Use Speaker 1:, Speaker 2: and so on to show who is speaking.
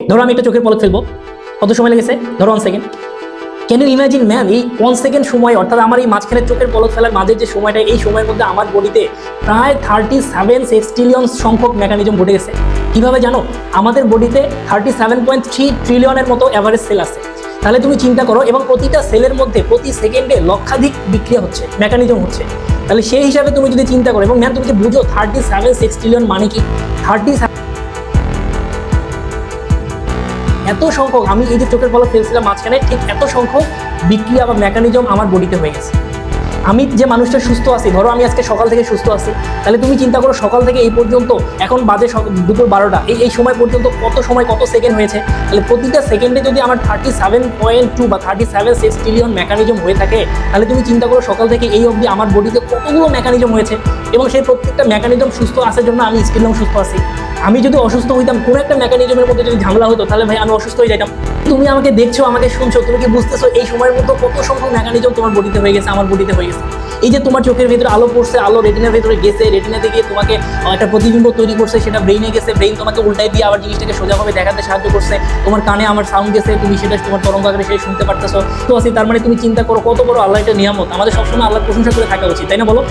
Speaker 1: ধরো আমি একটা চোখের পলক ফেলবো, কত সময় লেগেছে? ধরো 1 second. Can you imagine man, এই 1 সেকেন্ড সময়, অর্থাৎ আমার এই মাঝখানে চোখের পলক ফেলার মাঝের যে সময়টা, এই সময়ের মধ্যে আমার বডিতে প্রায় 37 সেক্সটিলিয়ন সংখ্যক মেকানিজম ঘটে গেছে। কীভাবে জানো? আমাদের বডিতে 37.3 ট্রিলিয়নের মতো অ্যাভারেজ সেল আছে। তাহলে তুমি চিন্তা করো, এবং প্রতিটা সেলের মধ্যে প্রতি সেকেন্ডে লক্ষাধিক বিক্রিয়া হচ্ছে, মেকানিজম হচ্ছে। তাহলে সেই হিসাবে তুমি যদি চিন্তা করো, এবং ম্যাম তুমি কি বুঝো 37 সেক্সটিলিয়ন মানে কি? 37 এত সংখ্যক, আমি এই যে চোখের পলক ফেলছিলাম মাঝখানে, ঠিক এত সংখ্যক বিক্রিয়া বা মেকানিজম আমার বডিতে হয়ে গেছে। আমি যে মানুষটা সুস্থ আছি, ধরো আমি আজকে সকাল থেকে সুস্থ আছি, তাহলে তুমি চিন্তা করো সকাল থেকে এই পর্যন্ত, এখন বাজে দুপুর 12টা, এই সময় পর্যন্ত কত সময়, কত সেকেন্ড হয়েছে। তাহলে প্রতিটা সেকেন্ডে যদি আমার 37.2 বা 37 সেক্সটিলিয়ন মেকানিজম হয়ে থাকে, তাহলে তুমি চিন্তা করো সকাল থেকে এই অবধি আমার বডিতে কতগুলো মেকানিজম হয়েছে, এবং সেই প্রত্যেকটা মেকানিজম সুস্থ আসার জন্য আমি স্টিলও সুস্থ আছি। আমি যদি অসুস্থ হইতাম, কোনো একটা মেকানিজমের মধ্যে যদি ঝামেলা হতো, তাহলে ভাই আমি অসুস্থ হয়ে যেতাম। তুমি আমাকে দেখছো, আমাকে শুনছো, তুমি কি বুঝতেছো এই সময়ের মধ্যে কত সংখ্যক মেকানিজম তোমার বডিতে হয়ে গেছে, আমার বডিতে হয়ে গেছে? এই যে তোমার চোখের ভিতরে আলো পড়ছে, আলো রেটিনার ভিতরে গেছে, রেটিনা থেকে তোমাকে একটা প্রতিবিম্ব তৈরি করছে, সেটা ব্রেইনে গেছে, ব্রেইন তোমাকে উল্টাই দিয়ে আবার জিনিসটাকে সোজাভাবে দেখাতে সাহায্য করছে, তোমার কানে আমার সাউন্ড গেছে, তুমি সেটা তোমার তরঙ্গ আকারে সেটা শুনতে পারতেছো। তো তার মানে তুমি চিন্তা করো কত বড় আল্লাহ একটা নিয়ামত। আমাদের সবসময় আল্লাহর প্রশংসা করে থাকা উচিত, তাই না বলো?